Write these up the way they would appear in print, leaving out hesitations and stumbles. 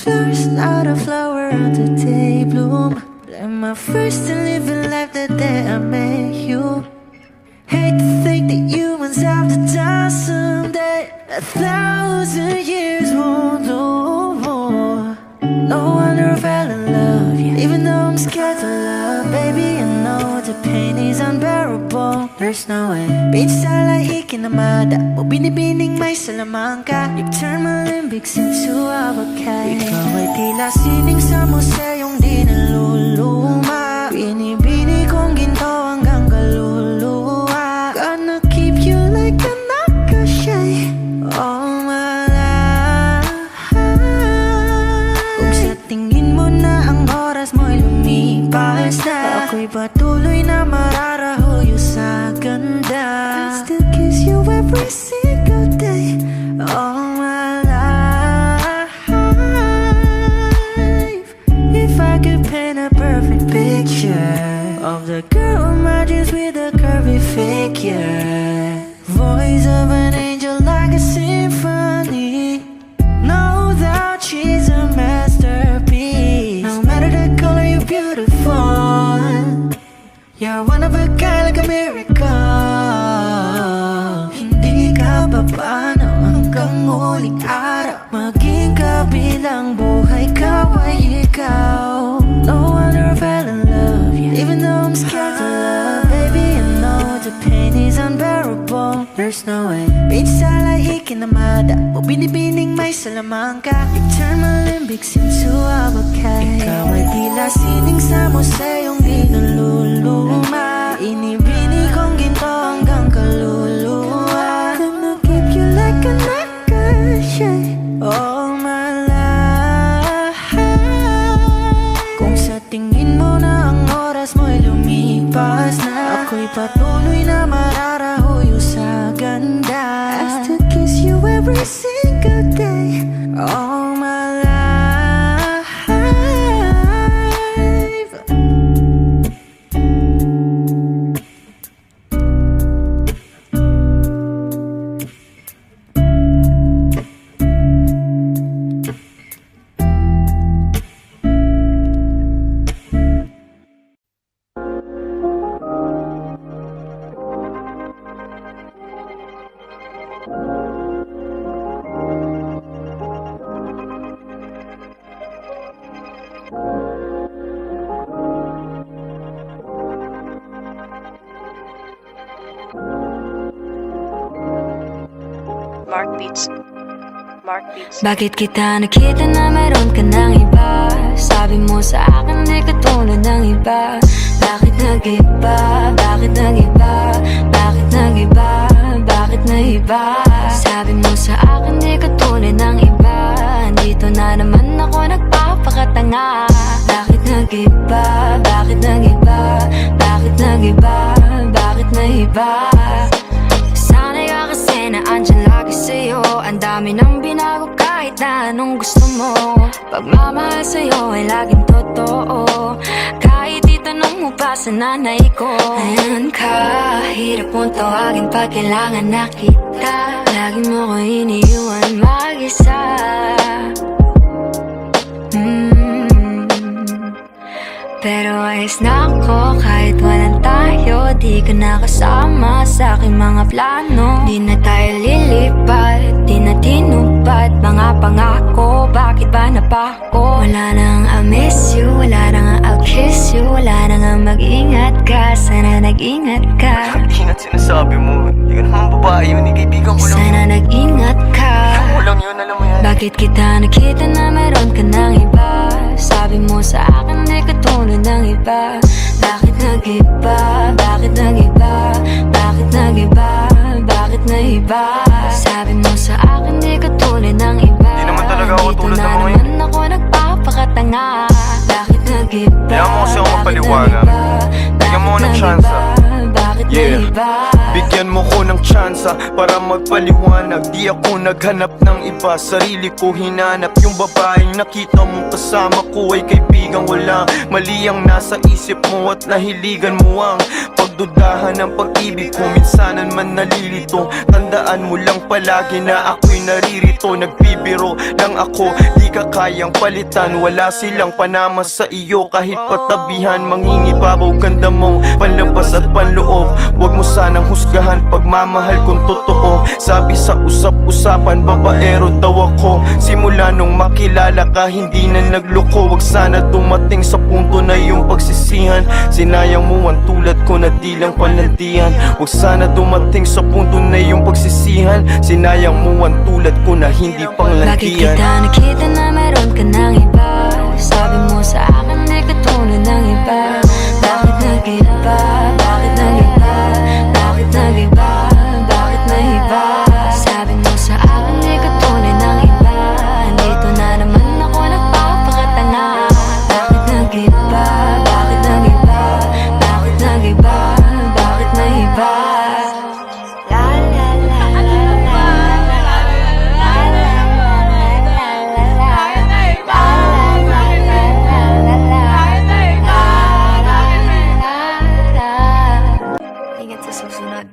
Flowers, not a flower on the day bloom. I'm my first to live a life the day I met you. Hate to think that humans have to die someday. 1,000 years won't know more. No wonder I fell in love, yeah. Even though I'm scared to love, baby, I know the pain is unbearable. There's no way. Pinsala ikinamada mo, binibining may salamangka. You turn my limbics into abakay. Ikaw ay tila sining sa museyong di naluluma. Binibini kong ginto hanggang kaluluwa. Gonna keep you like a nakashay all my life. Kung sa tingin mo na ang oras mo'y lumipas na, ako'y patuloy na mararahuyo sa ganda. I still kiss you every single day all my life. If I could paint a perfect picture of the girl in my dreams with a curvy figure, voice of an angel like a symphony. No doubt she's a masterpiece. No matter the color, you're beautiful. You're one of a kind, like a miracle. Hindi ka papaano hanggang huling araw. Maging kabilang buhay ka ay ikaw. No wonder I fell in love, yeah. Even though I'm scared to love, baby, I know the pain is unbearable. There's no way. Pinsala ikinamada mo, binibining may salamangka. You turn my limbics into abakay. Ikaw ay tila sining sa museyong di naluluma. Inibini kong ginto hanggang kaluluwa. Gonna keep you like a nakashay all my life. Kung sa tingin mo na ang oras mo'y lumipas na, ako'y patuloy na mararahuyo sa ganda. I still kiss you every single day all my life. Mark Beats. Mark Beats. Bakit kita nakita na meron ka ng iba? Sabi mo sa akin di ka tulad ng iba. Bakit nag-iba? Bakit nag-iba? Bakit nag-iba? Bakit nag-iba? Sabi mo sa akin di ka tulad ng iba. Dito na naman ako nagpapakatanga. Bakit nag-iba? Bakit nag-iba? Bakit nag-iba? Bakit nag-iba? Sana'y ka kasi na andyan lagi sa'yo. Ang dami nang binago kahit na anong gusto mo. Pagmamahal sa'yo ay laging totoo. Kahit itanong mo pa sa nanay ko. Ayan ka, hirap mong tawagin pag kailangan na kita. Lagi mo ko iniiwan mag-isa. Pero ayos na ako kahit walang tayo. Di ka nakasama sa aking mga plano. Di na tayo lilipat, di na tinupad mga pangako. Bakit ba napako? Wala nang I miss you, wala nang I'll kiss you. Wala nang mag-ingat ka, sana nag-ingat ka. Ingat sinasabi mo, di ka naman babae yun, kaibigan ko lang. Sana nag-ingat ka. Ako lang yun, alam mo yan. Bakit kita nakita na meron ka ng iba? Sabi mo sa akin di ka tulad ng iba. Bakit nag-iba? Bakit nag-iba? Bakit nag-iba? Bakit nag-iba? Sabi mo sa akin di ka tulad ng iba. Di naman talaga ako tulad ng mga yun. Dito na naman ako nagpapakatanga. Bakit nag-iba? Kaya mo kasi ako mapaliwanag. Bigyan mo ng tsansa. Bakit Yeah. nag-iba? Bigyan mo ko ng tsansa para magpaliwanag. Di ako naghanap ng iba, sarili ko hinanap. Yung babaeng nakita mong kasama ko ay kaibigan. Wala mali ang nasa isip mo at nahiligan mo ang pagdudahan ng pag-ibig ko. Minsanan man nalilito, tandaan mo lang palagi na ako'y naririto. Nagbibiro lang ako, di ka kayang palitan. Wala silang panama sa iyo kahit patabihan. Mangingibabaw ganda mong panlabas at panloob. Huwag mo sanang husgahan pagmamahal kung totoo. Sabi sa usap-usapan, babaero daw ako. Simula nung makilala ka, hindi na nagloko. Huwag sana dumating sa punto na yung pagsisihan. Sinayang mo ang tulad ko na di lang panandihan. Huwag sana dumating sa punto na yung pagsisihan. Sinayang mo ang tulad ko na hindi panglandian. Bakit kita nakita na meron ka ng iba? Sabi mo sa akin di ka tulad ng iba. Bakit nag-iba? Bakit nag-iba? Bakit nag-iba? Bakit nag-iba? Sabi mo sa akin di ka tulad ng iba. Dito na naman ako nagpapakatanga. Bakit nag-iba? Bakit nag-iba? Bakit nag-iba? Bakit nag-iba? La la la la la la la la. Ingat sa susunod.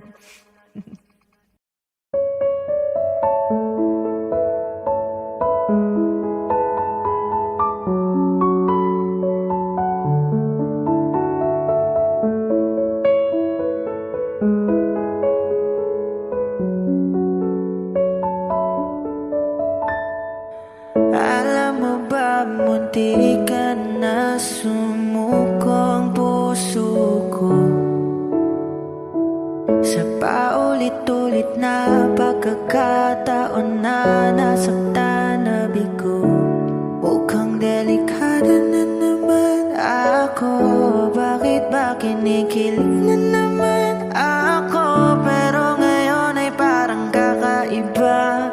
Alam mo ba, munti ka na sumuko ang puso ko sa paulit-ulit na pagkakataon na nasaktan na bigo. Mukhang delikado na naman ako. Bakit ba kinikilig na naman ako? Pero ngayon ay parang kakaiba.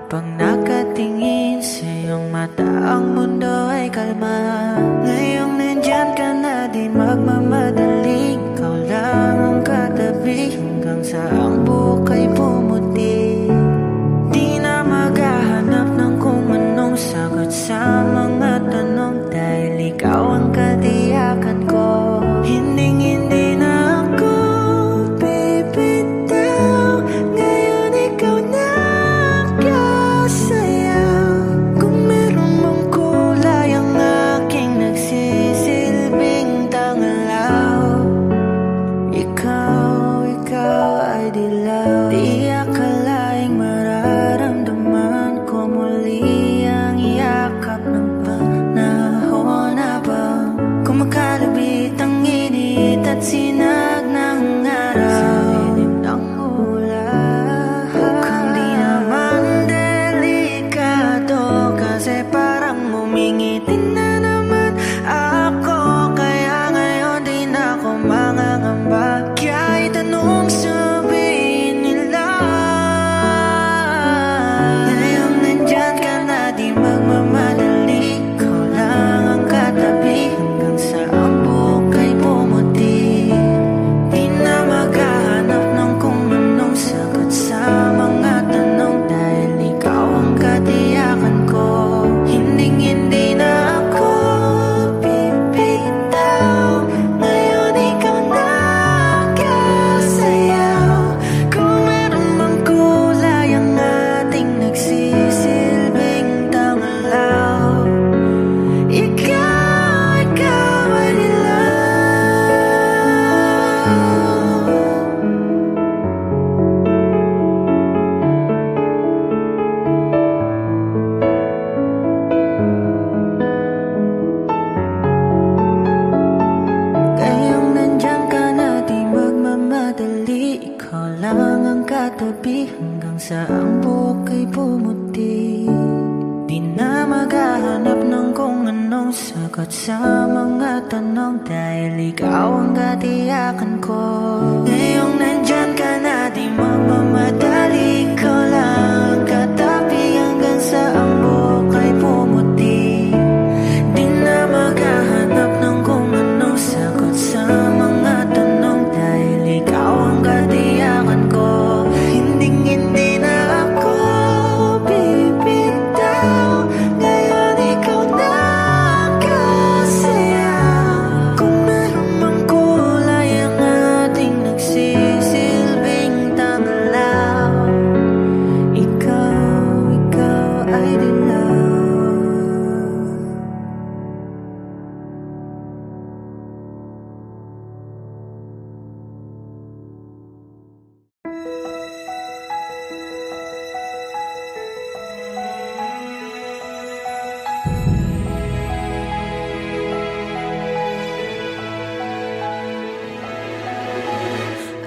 Pag nakatingin sa iyong mata, ang mundo ay kalma. Ngayong nandyan ka na, di magmamadali. Ikaw lang ang katabi hanggang sa ang buhok ay pumuti. Di na maghahanap ng kung anong sagot sa mga tanong, dahil ikaw ang katiyakan ko. Hindi na ako bibitaw. Ngayon ikaw na sayaw. Kung meron mang kulay ang aking nagsisilbing tanglaw, ikaw ay dilaw. Di akalaing mararamdaman ko muli ang yakap ng panahon habang kumakalabit ang init at sinag ng araw sa lilim ng ulan. Mukhang di naman kasi parang umingitin na naman ako. Kaya ngayon di na ako mangangamba. Kahit anong sabihin nila, ngayong nandyan ka na, di magmamadali. Ikaw lang ang katabi hanggang sa ang buhok ay pumuti. Di na maghahanap ng kung anong sagot sa mga tanong, dahil ikaw ang katiyakan ko. Hindi na ako bibitaw. Ngayon ikaw na kasayaw. Kung meron mang kulay ang ating nagsisilbing tanglaw, ikaw ay dilaw. Ngayong nandyan ka na, di magmamadali. Ikaw lang ang katabi hanggang sa ang buhok ay pumuti. Di na maghahanap ng kung anong sagot sa mga tanong, dahil ikaw ang katiyakan ko. Ngayong nandyan ka na, di magmamadali. Ikaw lang ang katabi hanggang sa ang buhok ay pumuti. Di na maghahanap ng kung anong sagot sa mga tanong, dahil ikaw ang katiyakan ko. Hindi na ako bibitaw. Ngayon ikaw na kasayaw. Kung meron mang kulay ang ating nagsisilbing tanglaw, ikaw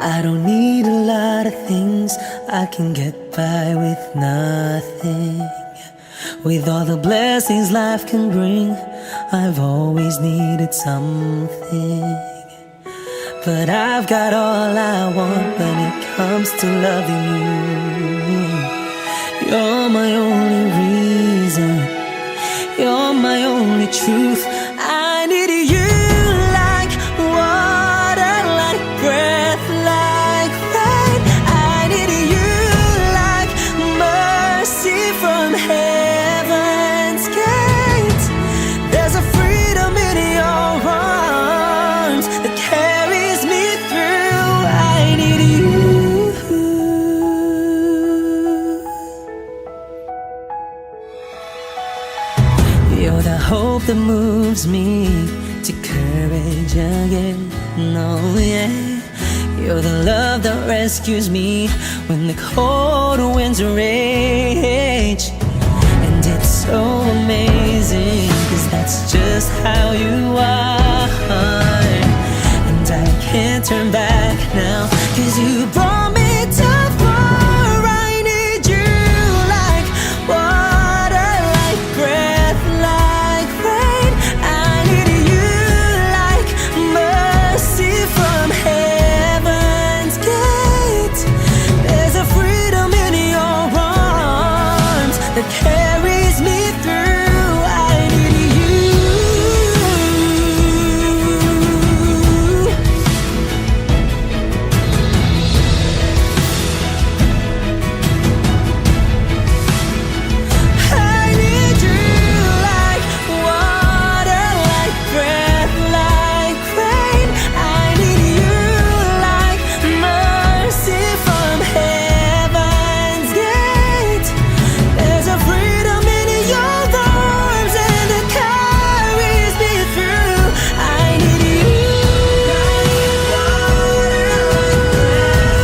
I don't need a lot of things, I can get by with nothing. With all the blessings life can bring, I've always needed something. But I've got all I want when it comes to loving you. You're my only reason, you're my only truth. I need you like water, like breath, like rain. I need you like mercy from heaven's gate. There's a freedom in your arms that carries me through. I need you. You're the hope that moves me to courage again. No, yeah. You're the love that rescues me when the cold winds rage. And it's so amazing, 'cause that's just how you are. And I can't turn back now, 'cause you brought me too far. I need you like water, like breath, like rain. I need you like mercy from heaven's gate. There's a freedom in your arms that carries me through. I need you. I need you like water, like breath, like rain. I need you like mercy from heaven's gate. There's a freedom in your arms and it carries me through. I need you like water, like breath,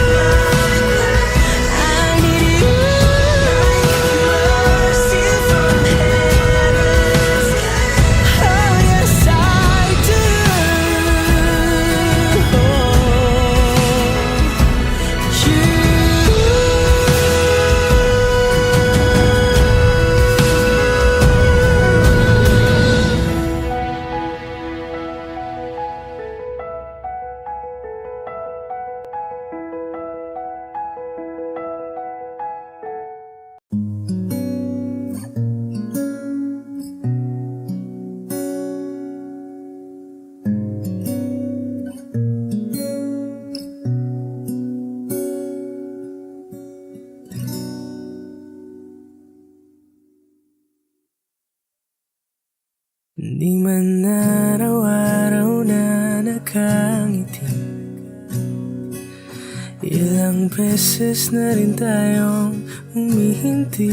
like rain. I need you like mercy from heaven's gate. Oh yes I do. Di man araw-araw na nakangiti, ilang beses na rin tayong humihinti.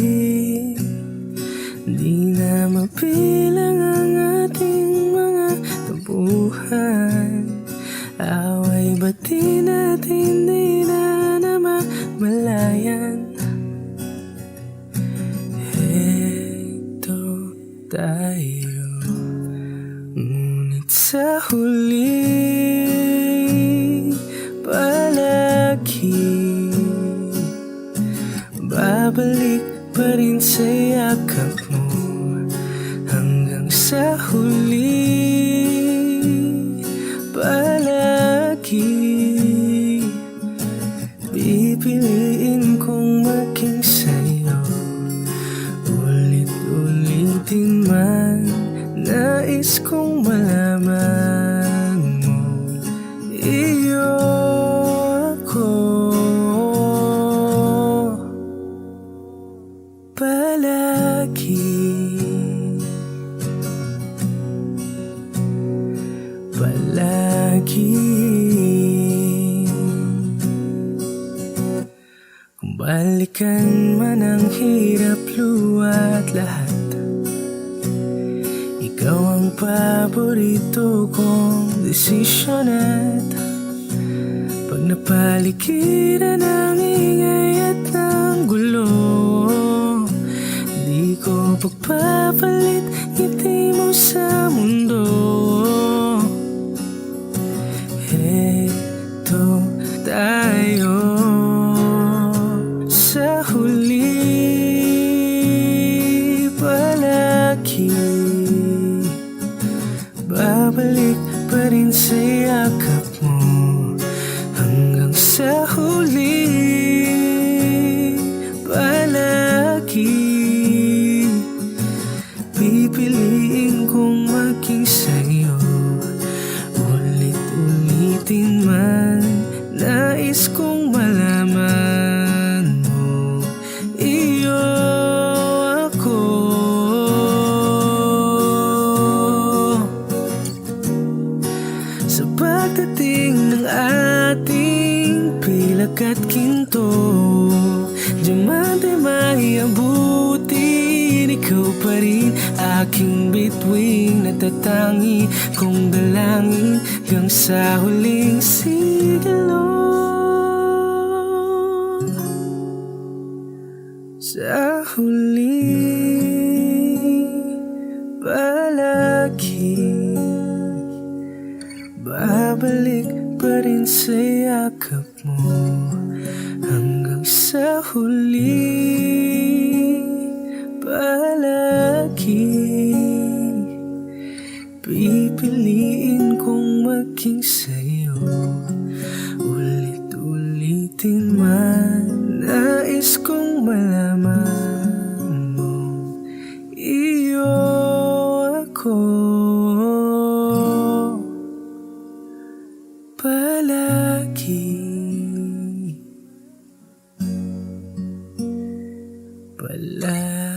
Di na mapilang ang ating mga tampuhan. Away ba't di natin di na namamalayan? Heto tayo, ngunit sa huli palagi babalik pa rin sa yakap mo. Hanggang sa huli palagi pipiliin kong maging sa'yo. Ulit-ulitin man nais kong malaman mo, iyo ako palagi. Palagi. Kung balikan man ang hirap, luwa at lahat, ikaw ang paborito kong desisyon. At pag napaligiran ng ingay at ng gulo, di ko pagpapalit ngiti mo sa mundo. Heto tayo, at ginto, diamante may abutin. Ikaw pa rin aking bituing, natatangi kong dalangin hanggang sa huling sigilo. Sa huling palagi, babalik pa rin sa yakap mo. Hanggang sa huling palagi, pipiliin kong maging sa'yo. Ulit-ulitin man, nais kong malaman mo, iyo ako palagi, palagi.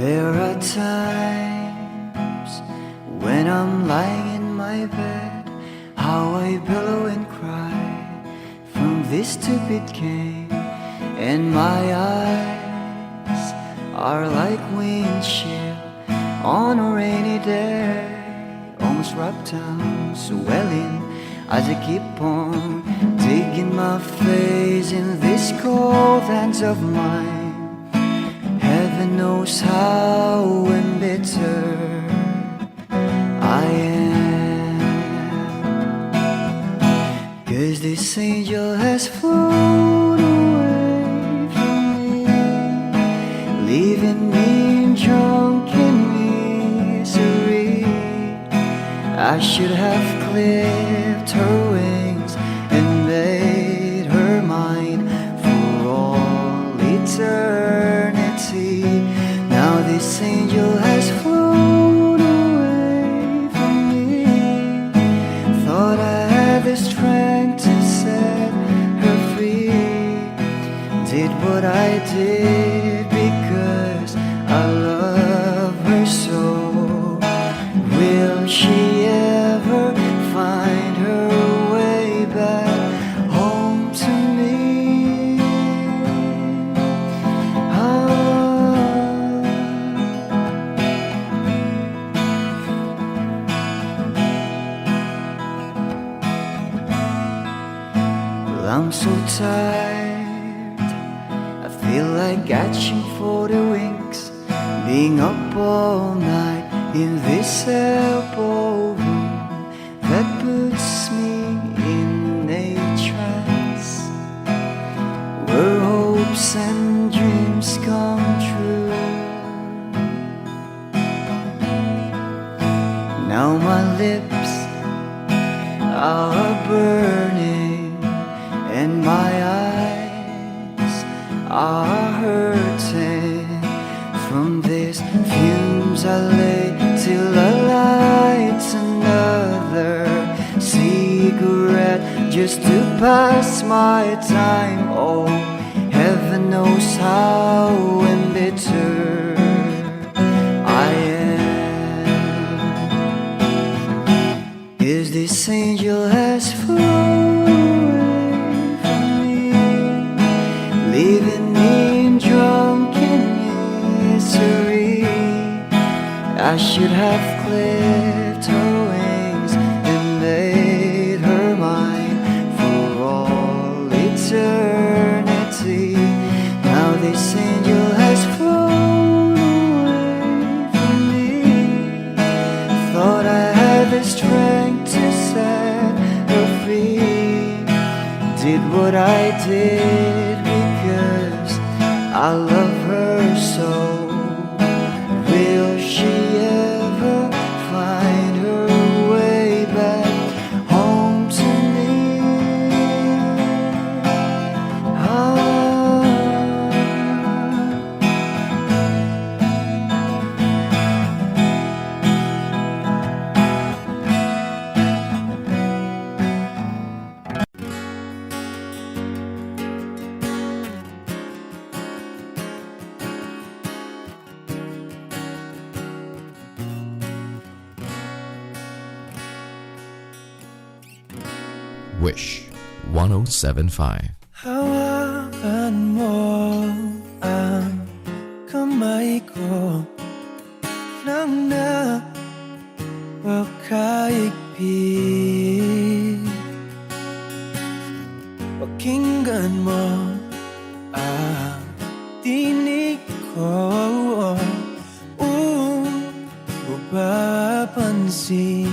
There are times when I'm lying in my bed, how I billow and cry from this stupid game, and my eyes are like windshield on a rainy day, almost rubbed down, swelling as I keep on digging my face in these cold hands of mine. Heaven knows how embittered I am, 'cause this angel has flown away from me, leaving me in drunken misery. I should have clipped her wings and made her mine for all eternity. Now this angel has flown away from me. Thought I had the strength to set her free. Did what I did because I love her so. Will she ever find her way back home to me? I'm so tired, I feel like catching for the wings, being up all night in this elbow room that puts me in a trance, where hopes and dreams come true. Now my lips are burning and my eyes are hurting from these fumes. I lay till I light another cigarette just to pass my time. Oh, heaven knows how embittered I am, 'cause this angel has flown, leaving me in drunken misery. I should have clipped her wings and made her mine for all eternity. Now this angel has flown away from me. Thought I had the strength to set her free. Did what I did because I love her so. Will she ever find her way back home to me? Ah. Wish 107.5. Hawakan mo ang kamay ko nang napakaigpit. Pakinggan mo ang tinig ko. Mapapansin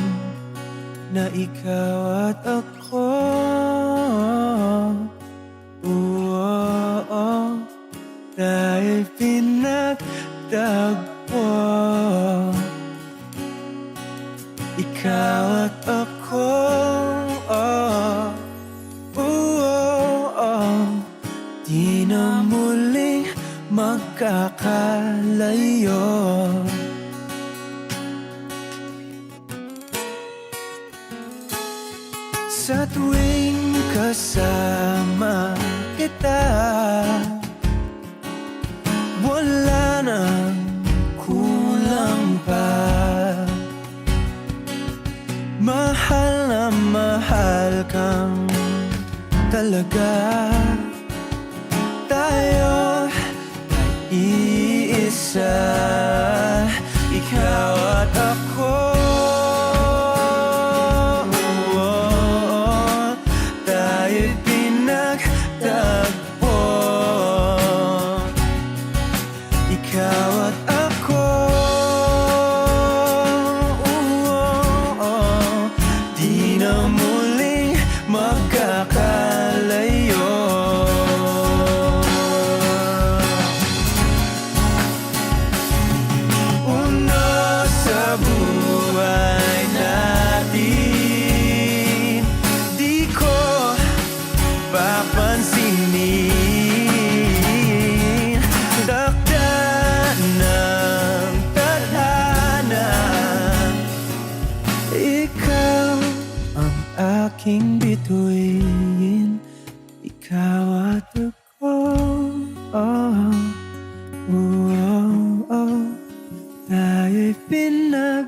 na ikaw at ako, dahil pinagtagpo. Ikaw at ako, di na muling magkakalayo. Sa tuwing kasama kita, wala nang kulang pa. Mahal na mahal kang talaga. Tayo ay iisa, ikaw at ako. Aking bituin, ikaw at ako, tayo'y pinagtagpo.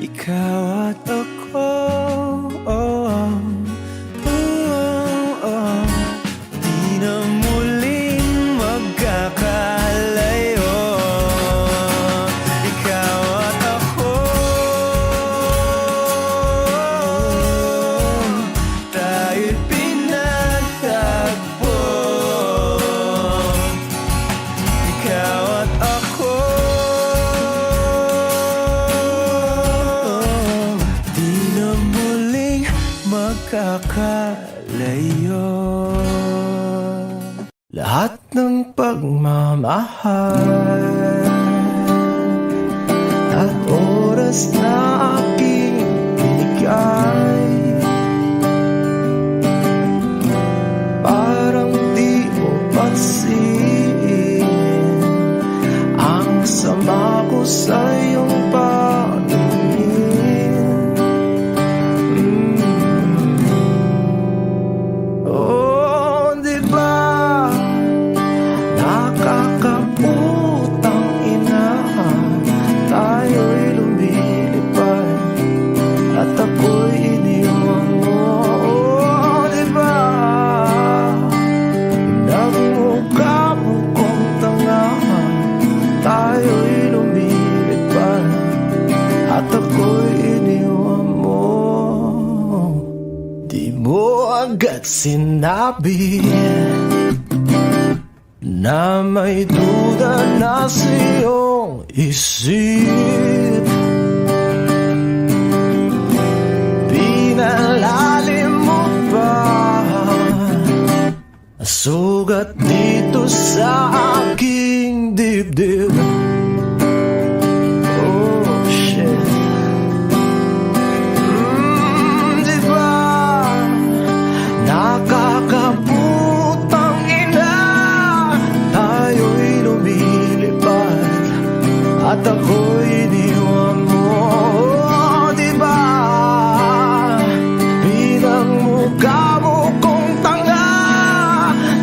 Ikaw at ako, di na muling magkakalayo. Kakalayo. Lahat ng pagmamahal at oras na aking binigay, parang di mo pansin ang sama ko sa iyong paningin. Agad sinabi na may duda na sa iyong isip. Pinalalim mo pa sugat dito sa aking dibdib. At ako'y iniwan mo, diba? Bilang mukha mo kong tanga,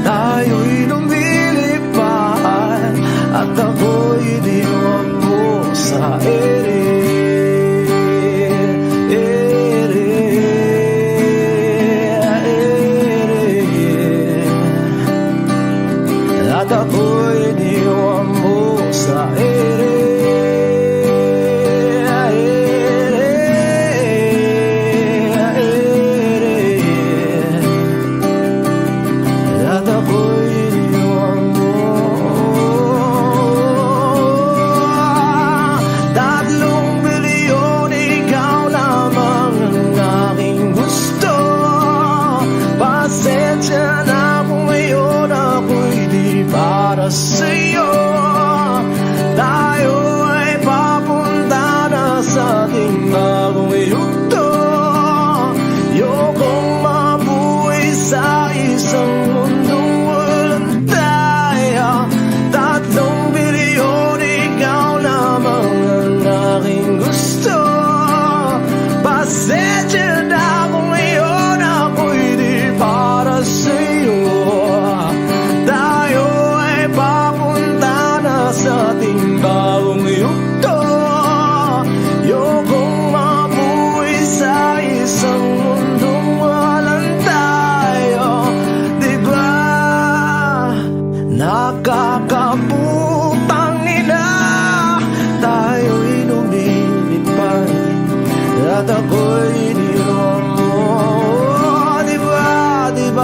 tayo'y lumilipad. At ako'y iniwan mo sa ere. ako'y iniwan mo.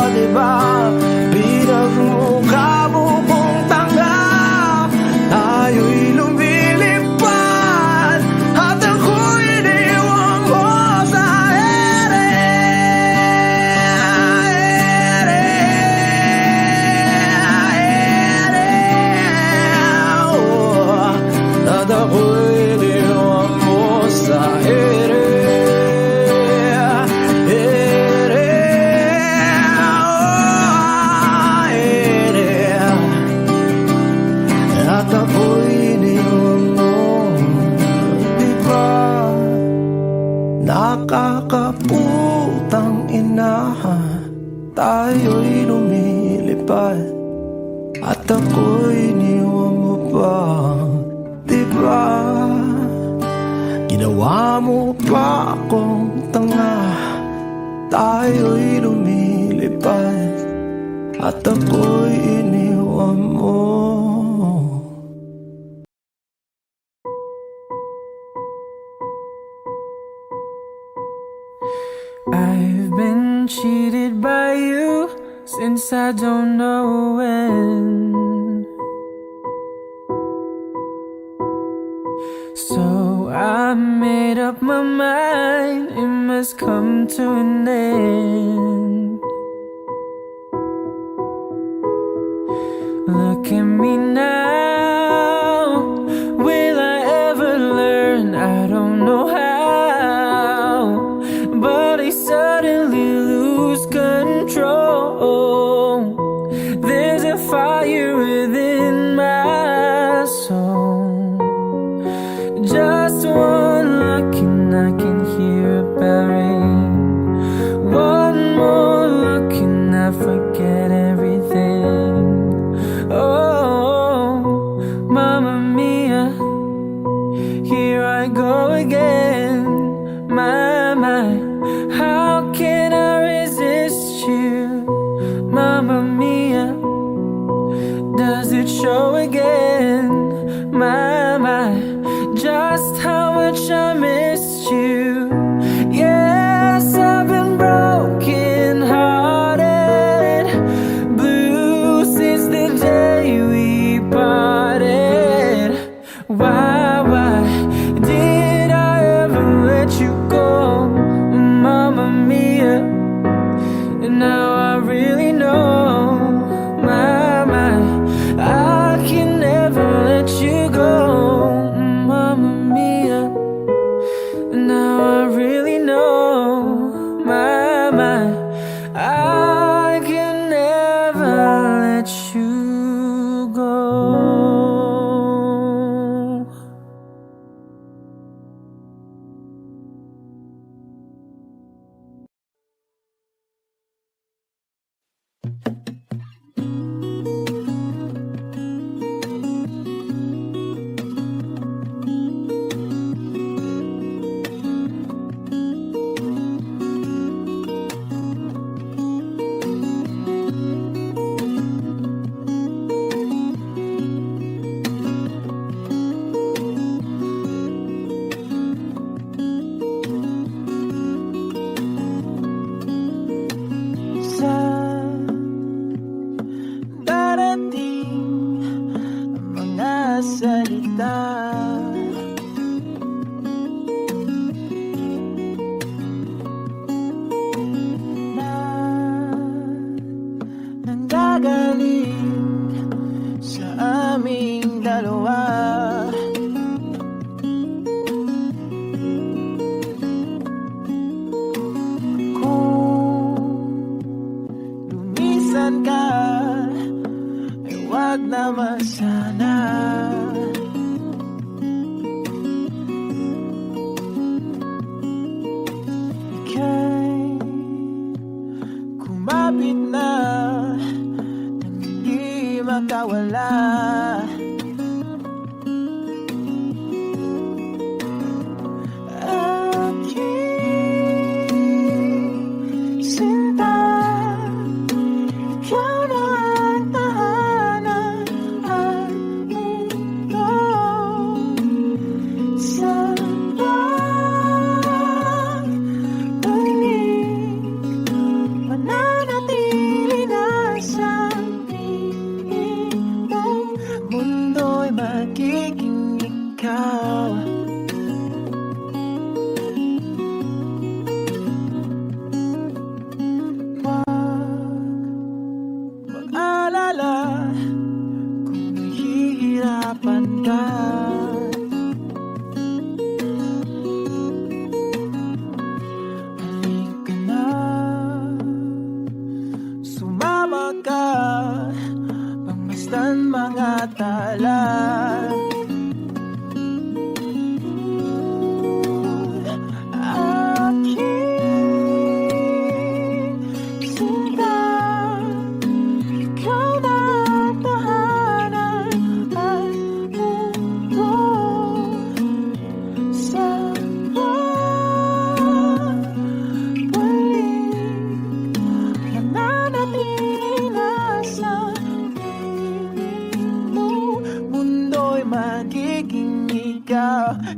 Diba, pinagmukha mo kong tanga. Tayo'y lumilipad at ako'y iniwan mo sa ere. At ako'y iniwan mo sa ere. At ako'y iniwan mo. Diba, nakakaputang ina, tayo'y lumilipad at ako'y iniwan mo pa. Diba, ginawa mo pa akong tanga. Tayo'y lumilipad at ako'y iniwan mo. I've been cheated by you since I don't know when. So I made up my mind, it must come to an end. Look at me now, will I ever learn? I don't know how, but I suddenly lose control. There's a fire within my soul. Just one look and I can hear a bell ring. One more look and I forget everything. Oh, Mamma Mia, here I go again. My, how can I resist you? Mamma Mia, does it show again? My, just how much I missed you. Yes, I've been broken hearted, blue since the day we parted. Why did I ever let you go, Mamma Mia? And now I really know, my, I can never let you go, Mamma Mia.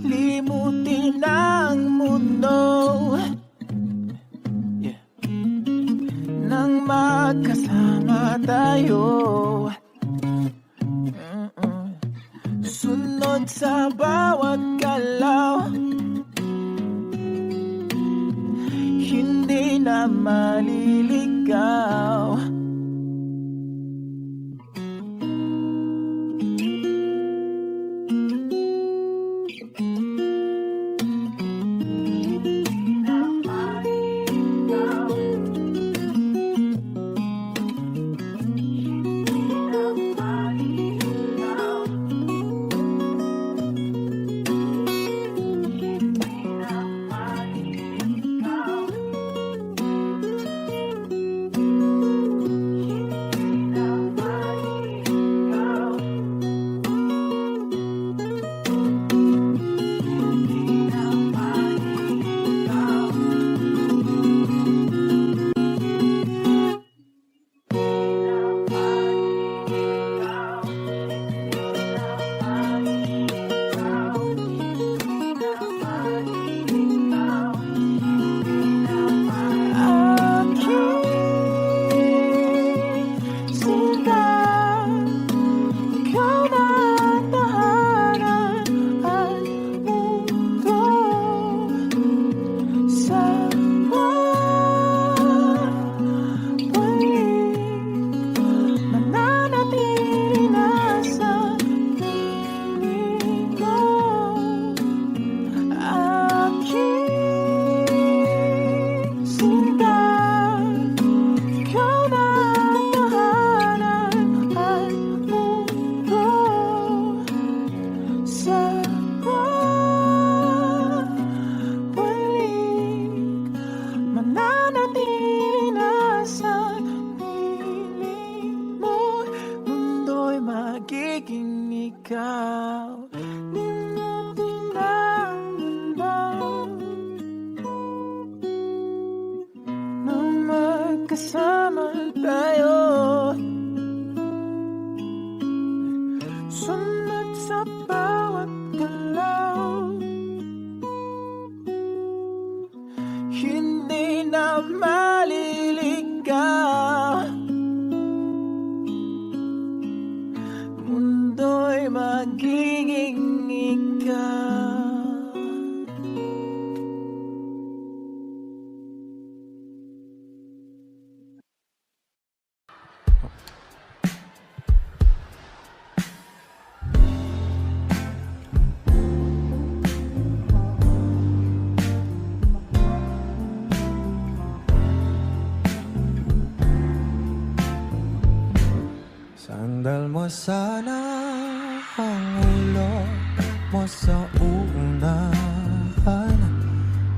limutin ang mundo. Nang magkasama tayo, sunod sa bawat galaw, hindi na maliligaw. Magiging ikaw, limutin ang mundo. Nang magkasama tayo, sunod sa bawat galaw, hindi na maliligaw. Mundo'y magiging ikaw. Sandal mo sana ang ulo mo sa unahan,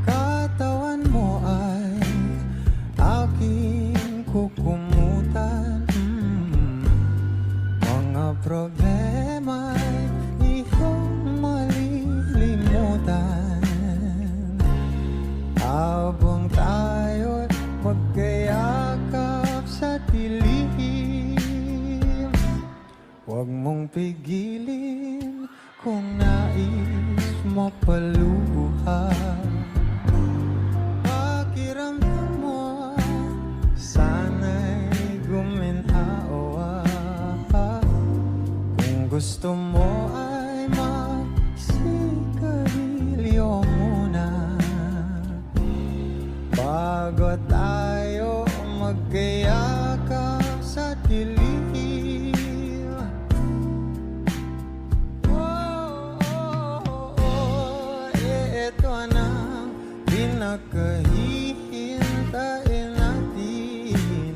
katawan mo ay aking kukumutan. Mga problema'y iyong malilimutan habang tayo'y magkayakap sa dilim. Huwag mong pigilin kung nais mo paluha. Pakiramdam mo sana'y guminhawa. Kung gusto mo ay magsigarilyo muna bago tayo magkayakap sa dilim. Pinakahihintayin natin,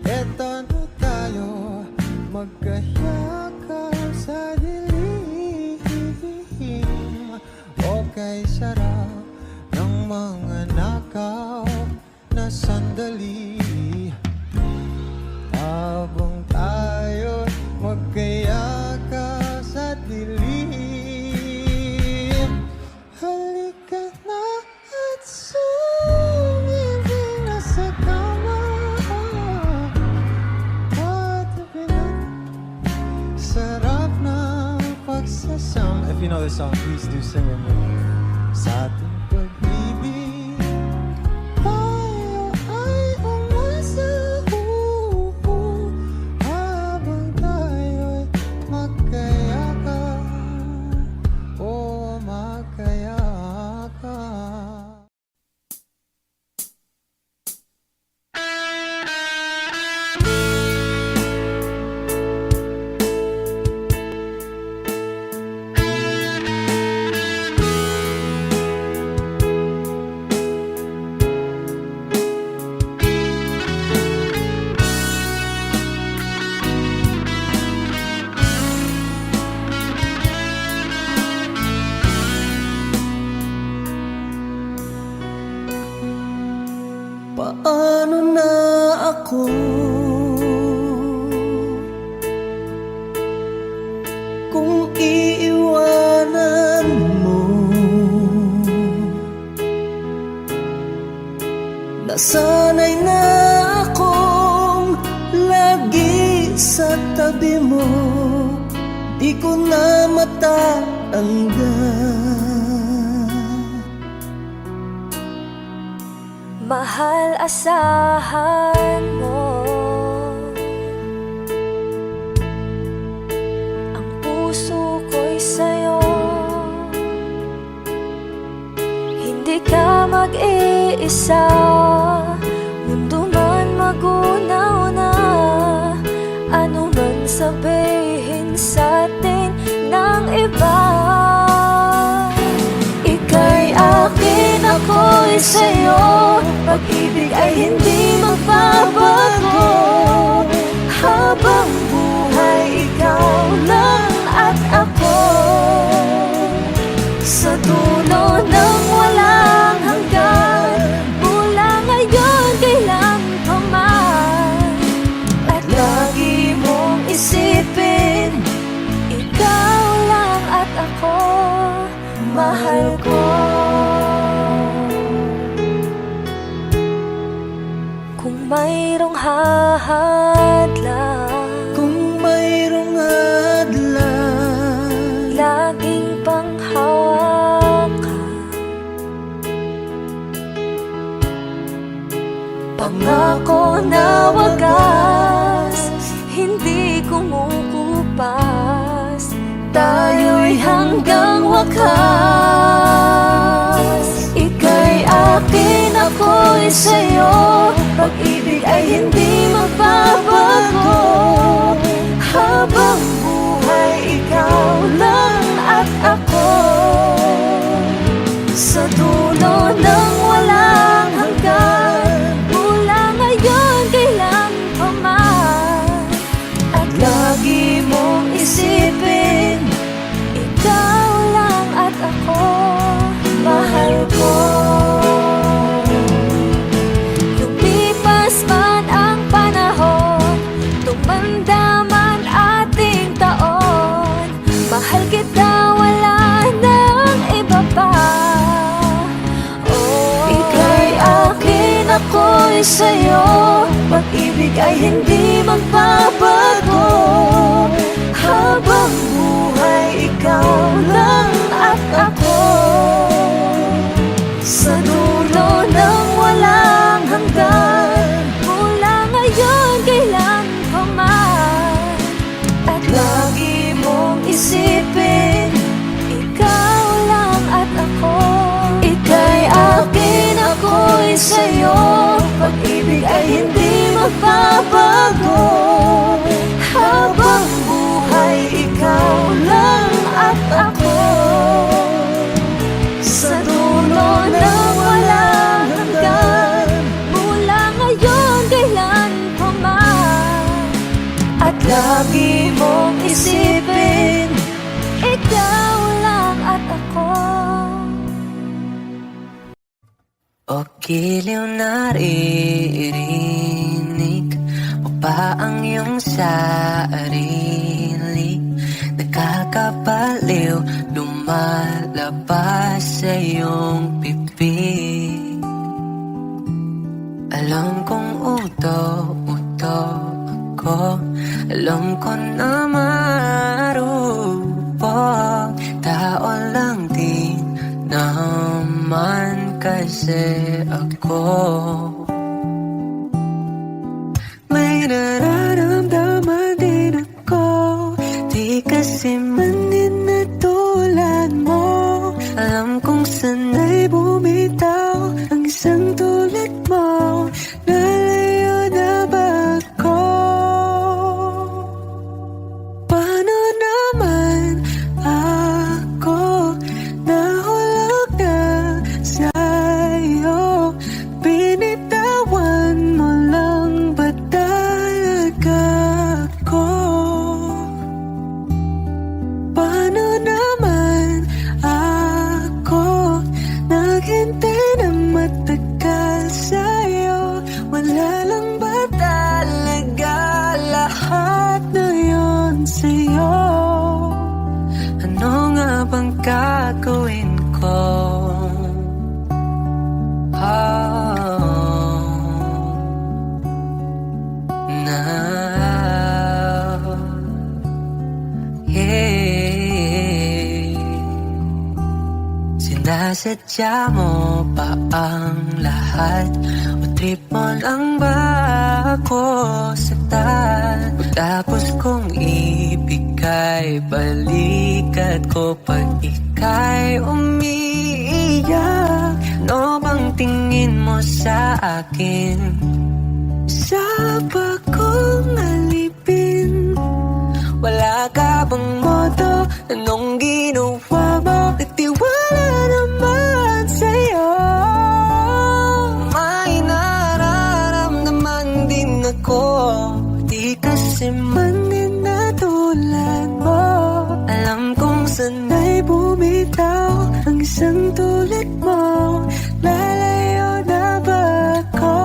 eto na tayo magkayakap sa dilim. Okay, sarap ng mga nakaw na sandali habang tayo magkayakap sa dilim. Halika na at sumibig na sa kama, patabi na, sarap na pagsasama. If you know this song, please do sing with me. Sa ating pag-ibig, tayo ay umasa habang tayo'y magkayakan, magkayakan. Paano na ako kung iiwanan mo? Nasanay na akong lagi sa tabi mo, di ko na matatanggal. Mahal, asahan mo ang puso ko'y sa'yo. Hindi ka mag-iisa, mundo man magunaw na, ano man sabihin sa'tin ng iba. Ika'y akin, ako'y sa'yo, pag-ibig ay hindi magbabago. Habang buhay, ikaw lang at ako. Sa dulo ng walang hanggan, mula ngayon kailan pa man. At lagi mong isipin, ikaw lang at ako, mahal ko. Mayroong hahadlang, kung mayroong hadlang, laging panghawakan. Pangako na wagas, hindi kumukupas, tayo'y hanggang wakas. Ika'y akin, ako'y sa'yo, pag-ibig ay hindi magbabago. Habang buhay, ikaw lang at ako. Sa dulo ng walang hanggan, mula ngayon kailan pa man. At lagi mong isipin, ikaw lang at ako, mahal ko. Mahal kita, wala nang iba pa. Oh, ika'y akin, ako'y sa'yo, pag-ibig ay hindi magbabago. Habang buhay, ikaw lang at ako. Sa dulo ng walang hanggan, mula ngayon kailan pa man. At lagi mong isipin, ikaw lang at ako. Ika'y akin, ako'y sa'yo, pag-ibig ay hindi magbabago. Habang buhay, ikaw lang at ako. Sa dulo ng walang hanggan, mula ngayon kailan pa man. At lagi mong isipin, ikaw lang at ako. O giliw naririnig mo pa ang iyong sarili, nakakabaliw, lumalabas sa iyong bibig. Alam kong uto-uto ako, alam ko na marupok, tao tao lang din naman kasi ako. May nararamdaman din ako, di kasi manin na tulad mo. Alam kong sanay bumitaw ang isang tulad mo. Lalayo na ba ako? Paano naman ako nahulog na sa'yo? Binitawan mo lang ba talaga ako? Paano naman ako naghintay na matagal sa'yo? Wala lang ba talaga lahat na yun sa'yo? Ano nga bang gagawin ko? Now, yeah. Sinasadya mo pa ang lahat, o trip mo lang ba ako saktan? Tapos kong ibigay balikat ko pag ika'y umiiyak. Ano bang tingin mo sa akin? Sa bagong alipin, wala ka bang modo? Anong ginawa mo? Nagtiwala naman sa'yo. May nararamdaman din ako, di kasi manin na tulad mo. Alam kong sanay bumitaw ang isang tulad mo. Lalayo na ba ako?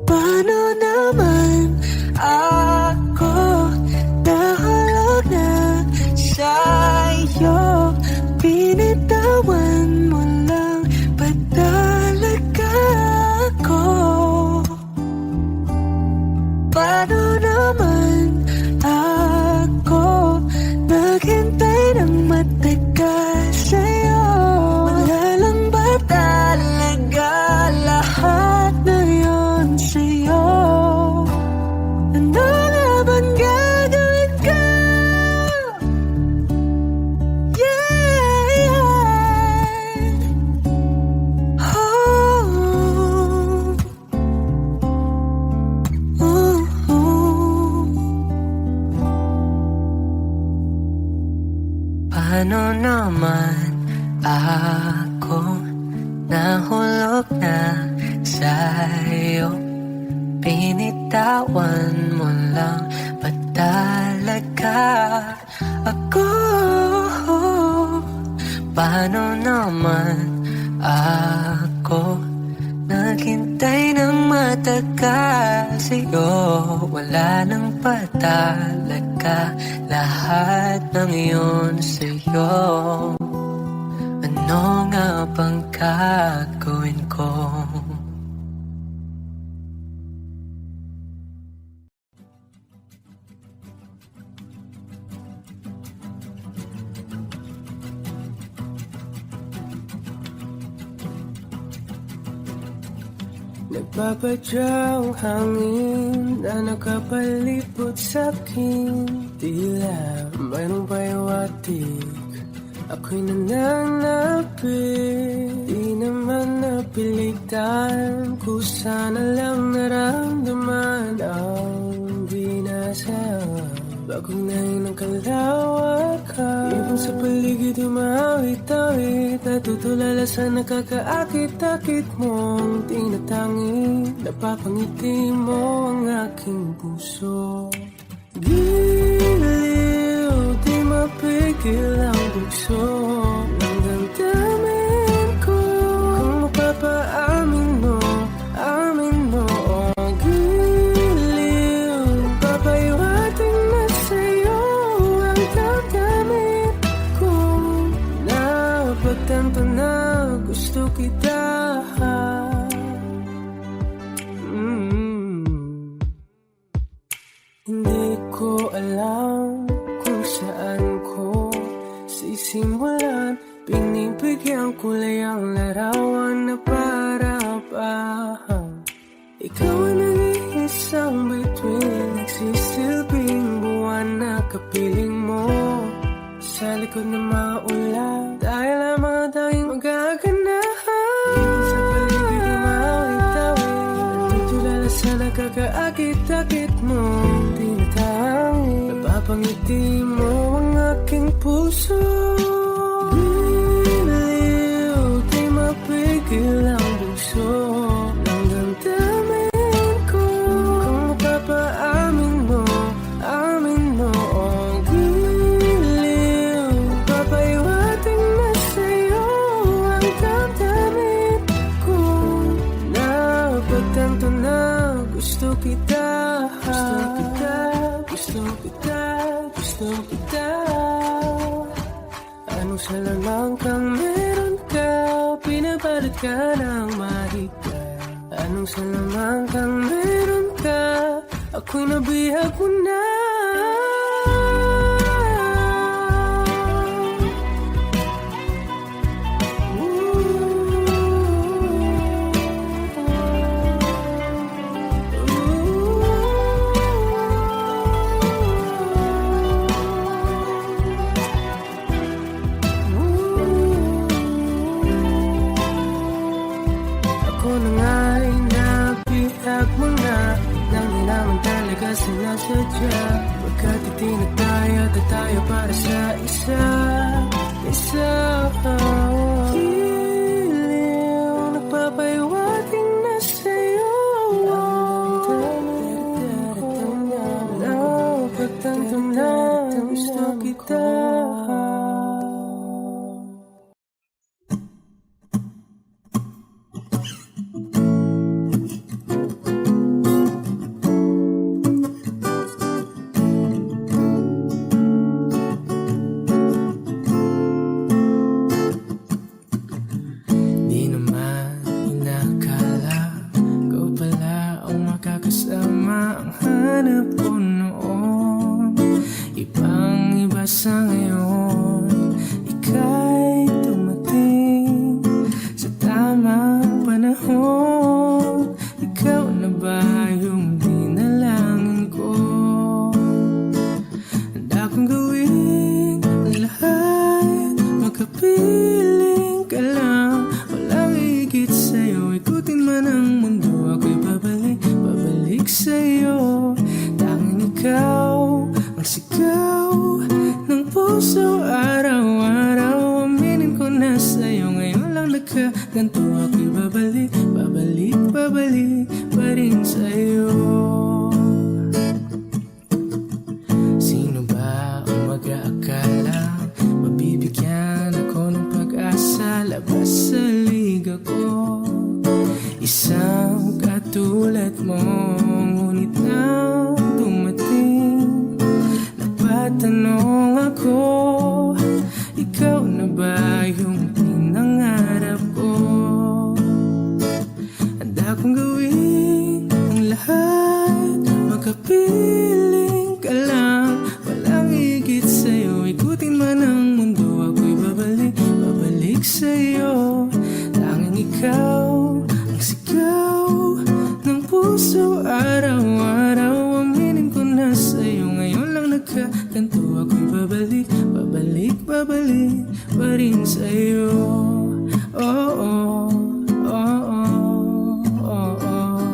Paano naman ako nahulog na sa'yo? Binitawan mo lang ba talaga ako? Paano naman ako naghintay ng matagal sa'yo? Wala lang ba talaga lahat na yun sa'yo? Ano nga bang gagawin ko? Yeah, yeah. Paano naman ako nahulog na sa'yo? Binitawan mo lang ba talaga ako? Paano naman ako naghintay ng matagal sa'yo? Wala nang pa talaga lahat ng iyon sa'yo. Ano nga bang gagawin ko? Nagpapadyang hangin na nakapalibot sa'kin. Tila mayroong pahiwatig, ako'y nananapit. Di naman napilitan, kusana lang naramdaman ang binasa. Bagong nahin ng kalawakan, ibon sa paligid umawit-awit. Natutulala sa nakakaakit-akit mong tinatangi. Napapangiti mo ang aking puso. Giliw, di mapigil ang bugso ng damdamin ko. Kung mapapaamin mo, amin mo. Oh, giliw, papahiwating na sa'yo ang damdamin ko. Napagtanto na gusto kita. Hindi ko alam kung saan ko simulan, binibigyan kulay ang larawan na para ba ikaw ang nag-iisang bituin, nagsisilbing buwan na kapiling mo sa likod ng maulan, dahil ang mga tanging magaganahan sa paligid ng mawit-tawid, dito lala sa nakakaakit-akit mo, tinatangin, napapangiti mo ang aking puso. Biniw, di mapigil ang puso ng damdamin ko. Kung mapapaamin mo, amin mo ang giliw, papaiwating na sa'yo ang damdamin ko. Napagtanto na gusto kita, gusto kita, gusto kita, gusto kita. Anong salamang kang meron ka, pinapalit ka ng mahika. Anong salamang kang meron ka, ako'y nabihag mo na. Ako na nga'y nabihag mo na, nang di naman talaga sinasadya. Pagkat itinataya at tayo para sa isa. Giliw, nagpapaiwating na sa'yo. Napagtanto na gusto kita. Di naman inakala ikaw pala ang makakasama ang hanap ko noon. Ibang iba sa ngayon, ika'y dumating sa tamang panahon. Ikaw na ba yung dinalangin ko? Handa kong gawin ang lahat, makapiling ka lang, walang higit sa'yo. Ikutin man ang mundo, ako'y babalik sa'yo. Tanging ikaw ang sigaw ng puso araw-araw. Aminin ko na sa'yo, ngayon lang nagkaganto. Ako'y babalik pa rin sa'yo. Sino ba ang mag-aakala mabibigyan ako ng pag-asa, labas sa liga ko? Isang katulad mo, ngunit nang dumating, napatanong ako, ikaw na ba yung pinangarap ko? Handa kong gawin ang lahat, makapiling ka lang, walang higit sa'yo. Ikutin man ang mundo, ako'y babalik sa'yo. Tanging ikaw ang sigaw ng puso araw-araw. Aminin ko na sa'yo, ngayon lang nagkaganto. Ako'y babalik pa rin sa'yo. Oh, oh, oh, oh, oh, oh.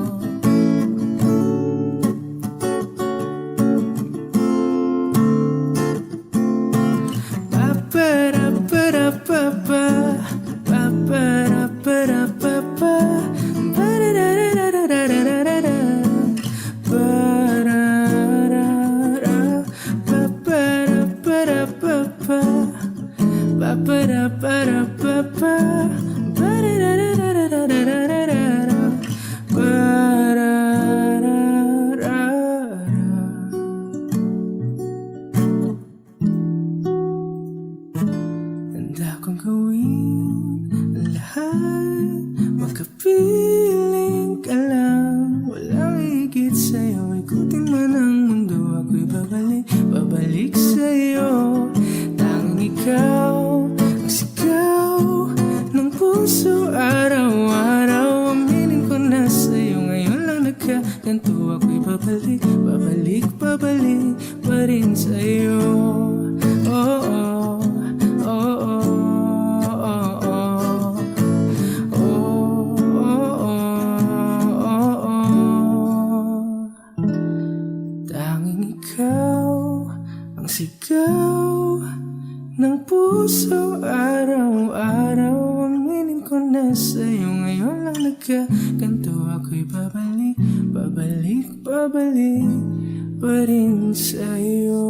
Handa kong gawin ang lahat, makapiling ka lang, walang higit sa'yo. Ikutin man ang mundo, ako'y babalik sa'yo. Tanging ikaw ako'y babalik pa rin sa'yo. Oh, oh, oh, oh, oh, oh. Tanging ikaw ang sigaw ng puso araw-araw. Aminin ko na sa'yo ngayon lang nagkaganto. Ako'y babalik pa rin sa'yo.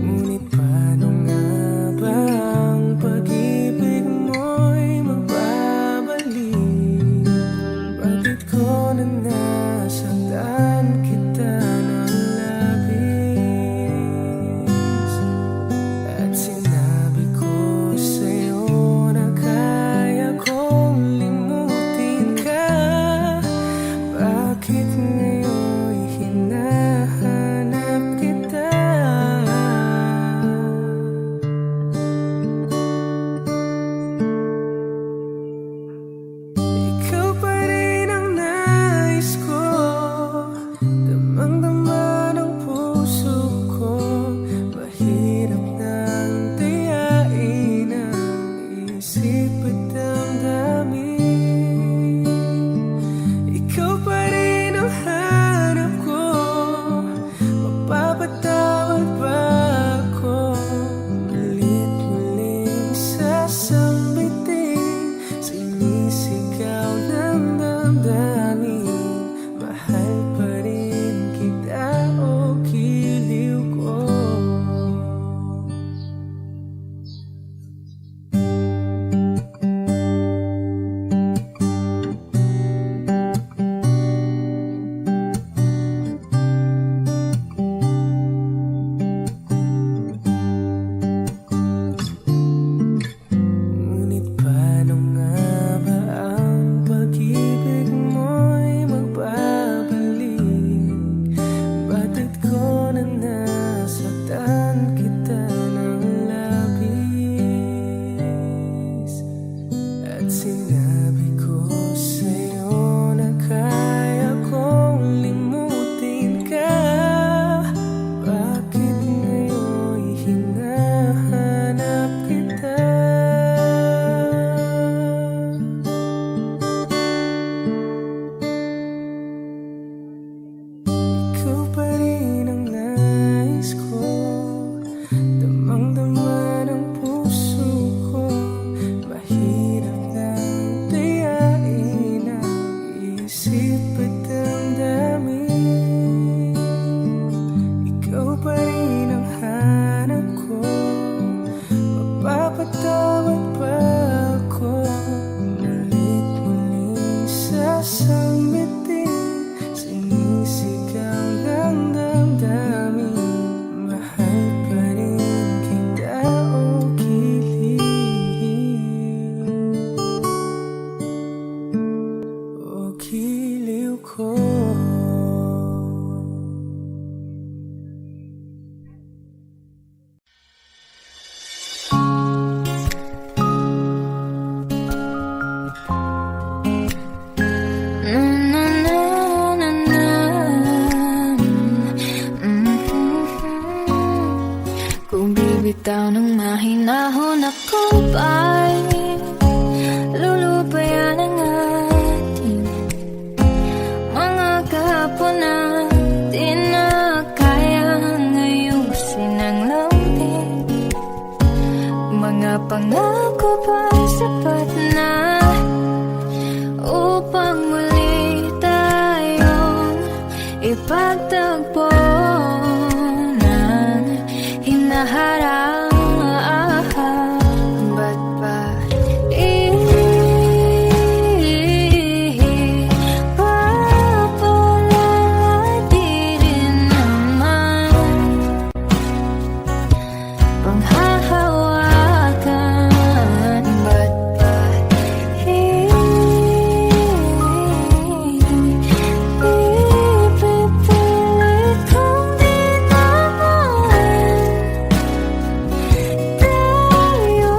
Ngunit paano nga ba Mapatawad ba ako? Mulit-muling sasambitin, sinisigaw ng damdamin. Mahal pa rin kita o giliw, o giliw ko. Kung bibitaw ng mahinahon ako ba'y lulubayan ang ating mga kahapon na di na kayang ayusin ang lambing. Mga pangako ba'y sapat na upang muli tayong ipagtagpo ng hinaharap? Ba't ba ipapala di rin naman panghahawakan? Ba't ba ipipilit kong di naman tayo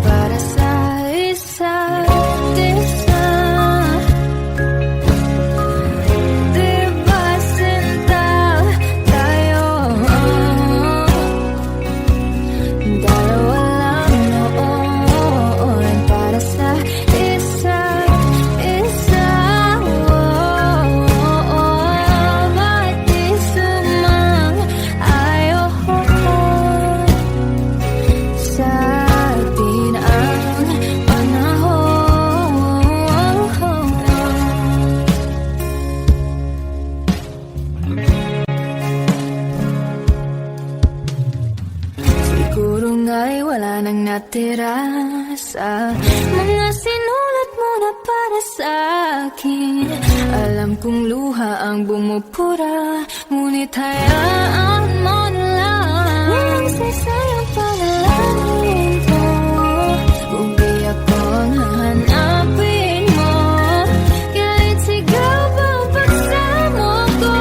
para sa isa't isa? Di ba sinta tayo? Dalawa lang noon para sa isa't isa. Ba't di sumang-ayon sa atin ang panahon? Siguro nga'y wala nang natira sa mga sinulat mo na para sa akin. Alam kong luha ang bumupura, ngunit hayaan mo na lang. Walang sasayang panalangin ko kung di ako ang hahanapin mo. Kahit sigaw bang pagsamo ko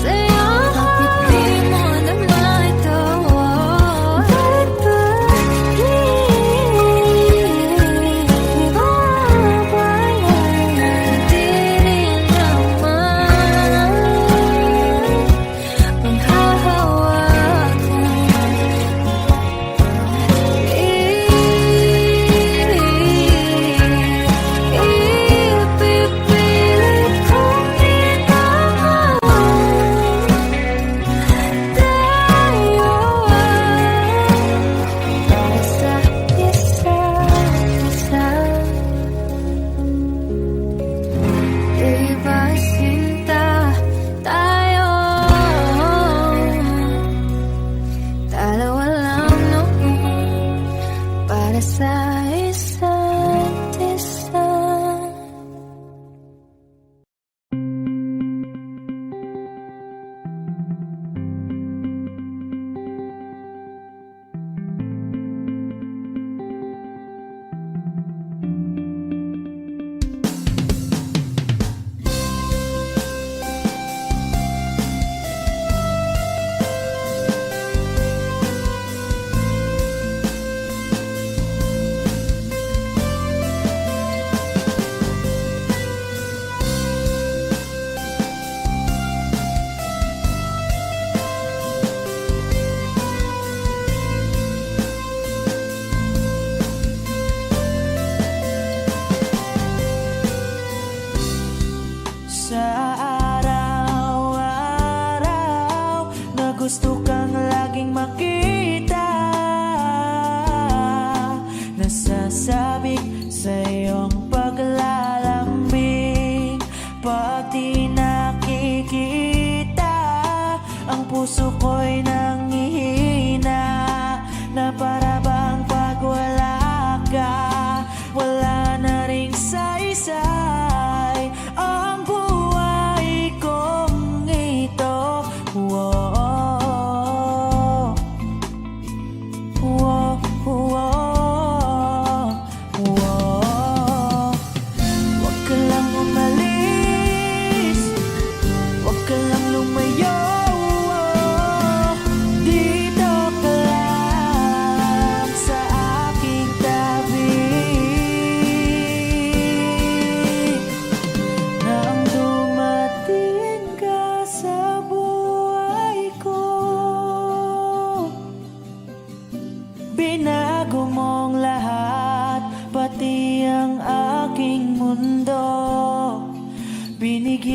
sa'yo, bakit di mo naman ito? Bakit ba ipapalaan di rin naman panghahawakan?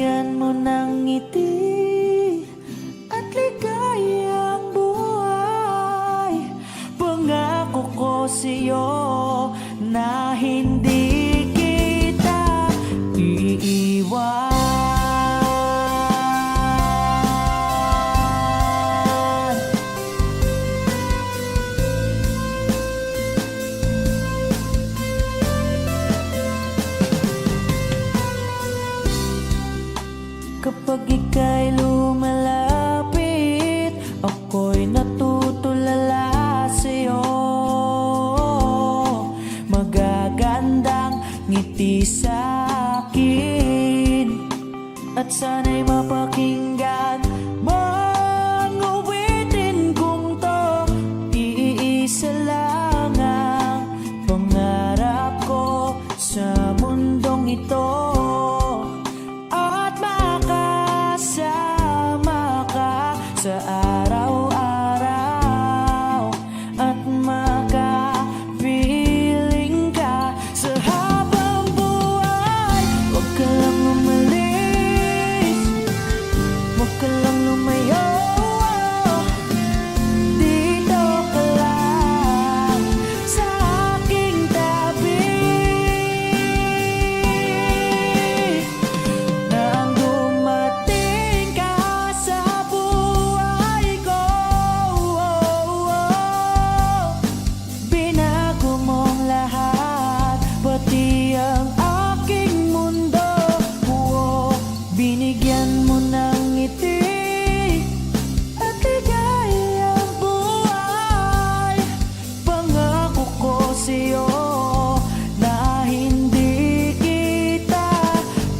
Binigyan mo ng ngiti at ligayang buhay. Pangako ko sa'yo na hindi kita iiwan. Kapag ika'y lumalapit, ako'y natutulala sa'yo. Magagandang ngiti sa'kin at sana'y mapakinggan mang awitin kong to. Iisa lang ang pangarap ko sa mundong ito, sa araw-araw at makapiling ka sa habang buhay. Huwag ka lang umalis, huwag ka lang lumayo. Dito ka lang sa aking tabi. Nang dumating ka sa pati ang aking mundo. Binigyan mo ng ngiti at ligayang buhay. Pangako ko sa'yo na hindi kita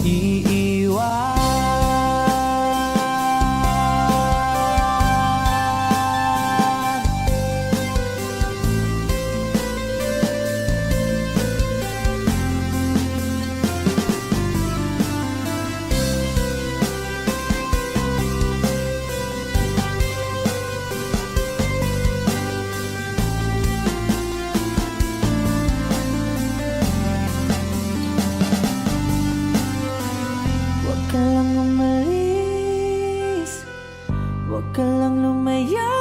iiwan. Huwag ka lang umalis, huwag ka lang lumayo.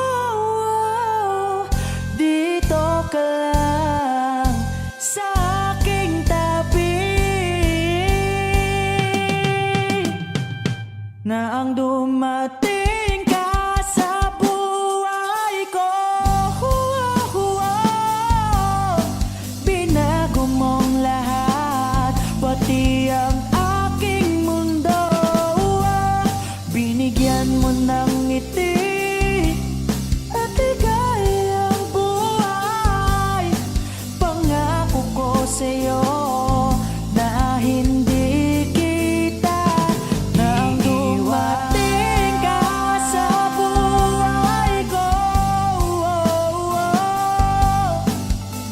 Dito ka lang sa aking tabi. Na ang dumating ka sa buhay ko, binago mong lahat, pati ang aking mundo. Binigyan mo ng ngiti at ligayang buhay. Pangako ko sa'yo na hindi kita nang dumating ka sa buhay ko.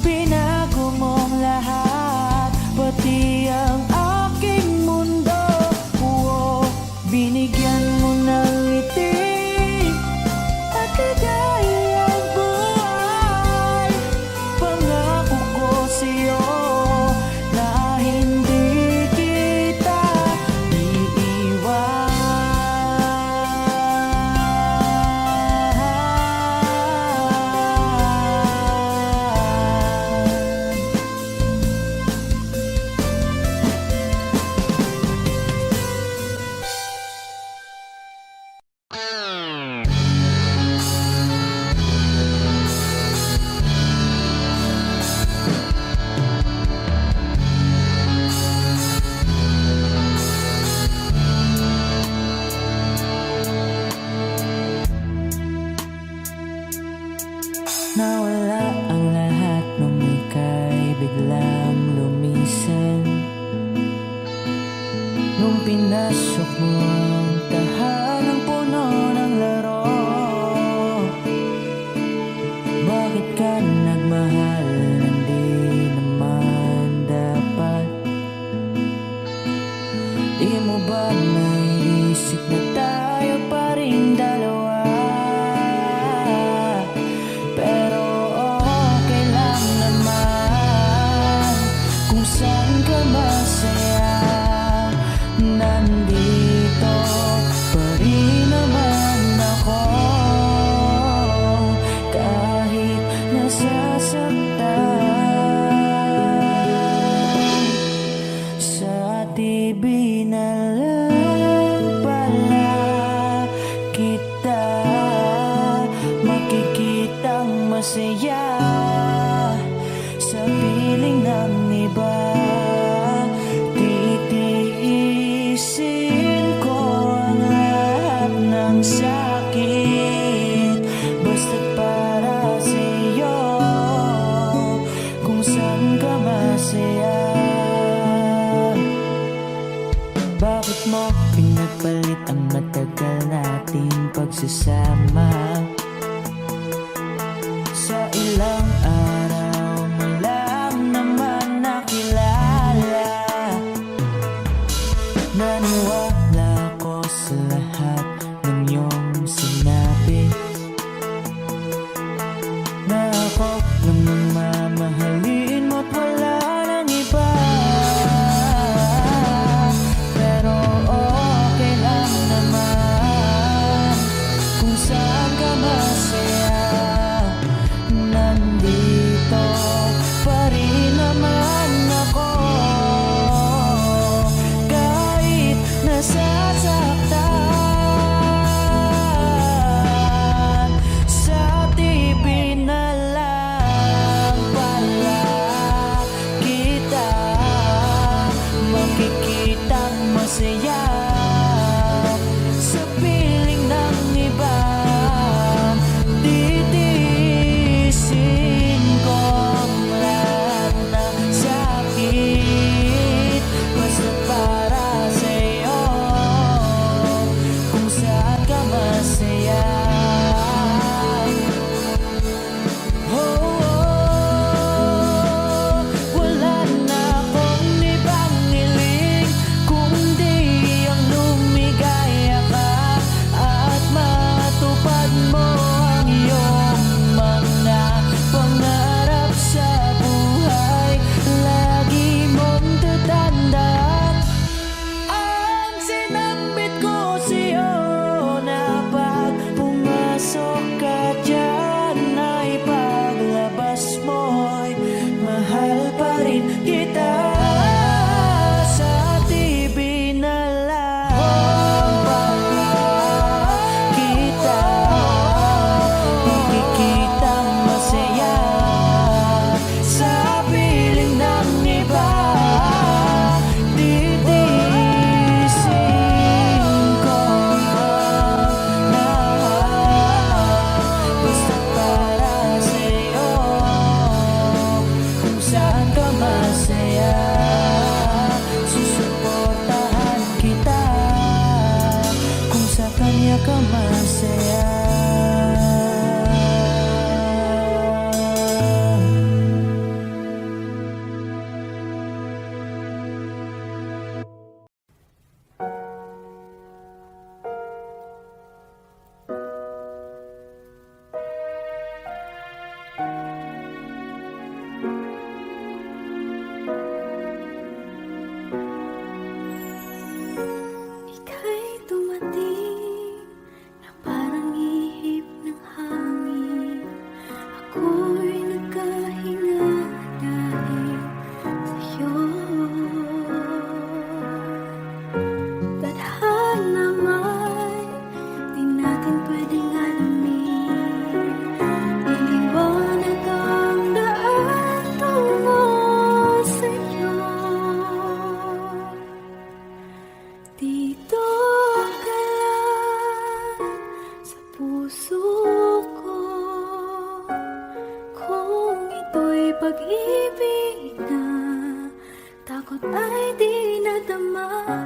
Binago mong lahat, pati ang aking mundo. Binigyan mo ng ngiti at ligayang buhay. Pangako ko sa'yo na hindi kita iiwan. Nawala ang lahat nung ika'y biglang lumisan. Nung pinasok mo ang tahanang puno ng laro, bakit ka nagmahal nang di naman dapat? Di mo ba naisip na tayo pa rin dalawa? Pero okay lang naman kung saan ka masaya. Nandito nasasaktan. Sa TV na lang pala kita makikitang masaya sa piling ng iba. Titiisin ko ang lahat ng sakit basta't para sa'yo, kung saan ka masaya. Bakit mo pinagpalit ang matagal nating pagsasama? Sa ilang araw mo lang naman nakilala. Naniwala ko sa lahat ng iyong sinabi, na ako lang ang mamahalin mo't wala nang iba. Pero okay lang naman kung saan ka masaya. Nandito pa rin naman ako kahit nasasaktan. Sa TV na lang pala kita makikitang masaya sa piling ng iba. Titiisin ko ang lahat ng sakit basta para sa'yo, kung saan ka masaya. Wala na akong ibang hiling kundi ang lumigaya ka at matupad mo ang iyong mga pangarap sa buhay. Lagi mong tatandaan ang sinambit ko sa'yo, na pag pumasok ka dyan ay paglabas mo'y mahal pa rin kita. Sa TV na lang pala kita makikitang masaya sa piling ng iba. Titiisin ko ang lahat basta para sa'yo, kung saan ka masaya. Susuportahan kita kung sa kanya ka masaya. Ika'y dumating na parang ihip ng hangin. Ako'y nagkahinga dahil sa'yo. Tadhana man, di natin pwedeng alamin. Iliwanag ang daan tungo sa'yo. Dito ka lang sa puso ko, kung ito'y pag-ibig na takot ay di nadama.